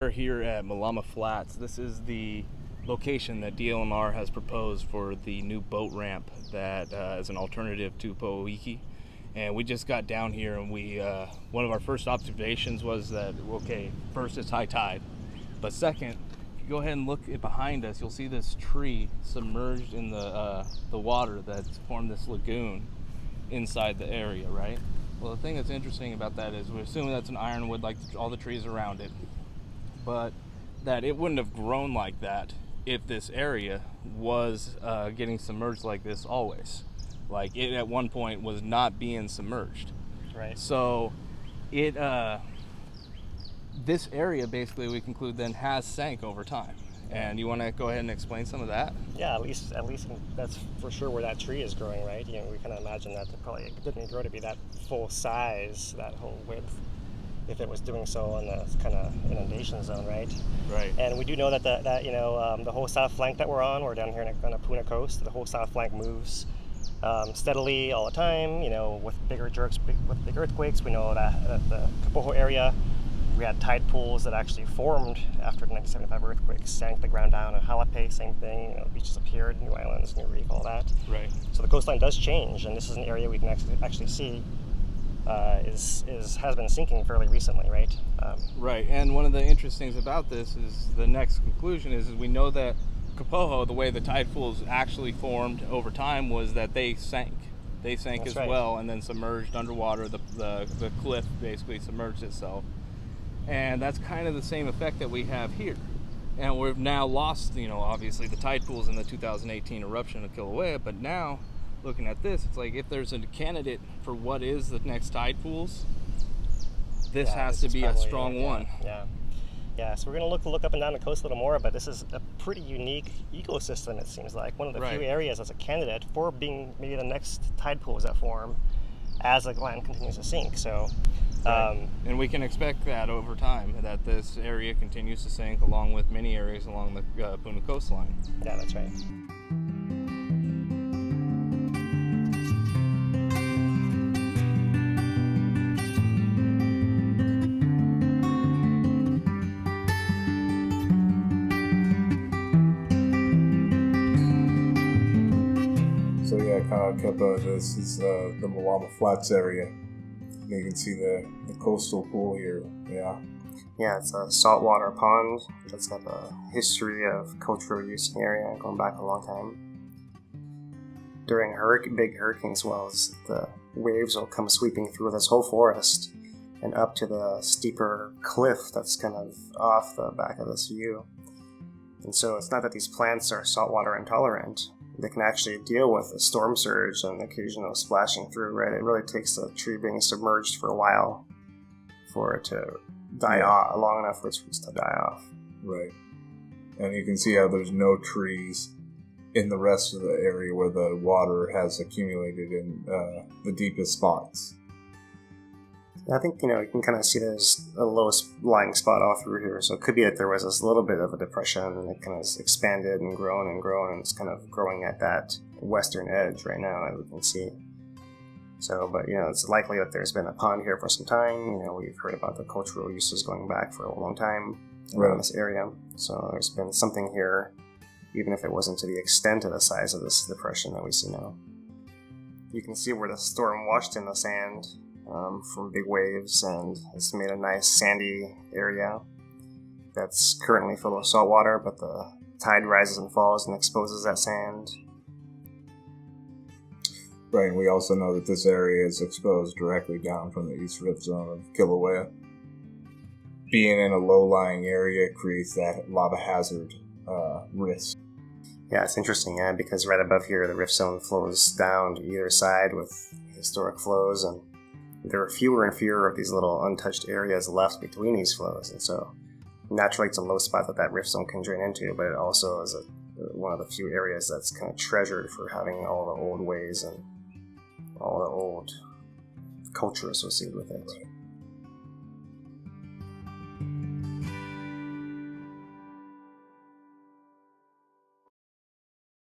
We're here at Malama Flats. This is the location that DLNR has proposed for the new boat ramp that is an alternative to Po'oiki. And we just got down here, and one of our first observations was that, okay, first it's high tide, but second, if you go ahead and look behind us, you'll see this tree submerged in the water that's formed this lagoon inside the area, right? Well, the thing that's interesting about that is we're assuming that's an ironwood like all the trees around it, but that it wouldn't have grown like that if this area was getting submerged like this always. Like it at one point was not being submerged. Right. So it this area basically we conclude then has sank over time. And you want to go ahead and explain some of that? Yeah, at least that's for sure where that tree is growing, right? You know, we kind of imagine that it didn't grow to be that full size, that whole width, if it was doing so on the kind of inundation zone, right? Right. And we do know that the whole south flank that we're on the on the Puna coast, the whole south flank moves steadily all the time. You know, with big earthquakes. We know that the Kapoho area, we had tide pools that actually formed after the 1975 earthquake, sank the ground down. And Hawai, same thing. You know, beaches appeared, new islands, new reef, all that. Right. So the coastline does change, and this is an area we can actually see has been sinking fairly recently, right? Right. And one of the interesting things about this is the next conclusion is we know that Kapoho, the way the tide pools actually formed over time, was that they sank. They sank That's as right. well, and then submerged underwater. The cliff basically submerged itself. And that's kind of the same effect that we have here. And we've now lost, obviously the tide pools in the 2018 eruption of Kilauea, but now, looking at this, it's like if there's a candidate for what is the next tide pools, this has to be a strong one. Yeah. So we're going to look up and down the coast a little more, but this is a pretty unique ecosystem, it seems like. One of the few areas that's a candidate for being maybe the next tide pools that form as the land continues to sink. So. And we can expect that over time, that this area continues to sink along with many areas along the Puna coastline. Yeah, that's right. So yeah, akepa, this is the Malama Flats area. You can see the coastal pool here. Yeah, it's a saltwater pond that's got a history of cultural use in the area going back a long time. During big hurricane swells, the waves will come sweeping through this whole forest and up to the steeper cliff that's kind of off the back of this view. And so it's not that these plants are saltwater intolerant. They can actually deal with the storm surge and the occasional splashing through, right? It really takes the tree being submerged for a while for it to die off, long enough for its roots to die off. Right. And you can see how there's no trees in the rest of the area where the water has accumulated in the deepest spots. I think, you can kind of see there's a lowest lying spot all through here. So it could be that there was this little bit of a depression and it kind of expanded and grown, and it's kind of growing at that western edge right now, as we can see. So, but, it's likely that there's been a pond here for some time. We've heard about the cultural uses going back for a long time around this area. So there's been something here, even if it wasn't to the extent of the size of this depression that we see now. You can see where the storm washed in the sand from big waves, and it's made a nice sandy area that's currently full of salt water, but the tide rises and falls and exposes that sand. Right, and we also know that this area is exposed directly down from the East Rift Zone of Kilauea. Being in a low-lying area creates that lava hazard risk. Yeah, it's interesting, because right above here, the rift zone flows down to either side with historic flows, and there are fewer and fewer of these little untouched areas left between these flows, and so naturally it's a low spot that rift zone can drain into, but it also is one of the few areas that's kind of treasured for having all the old ways and all the old culture associated with it. Right.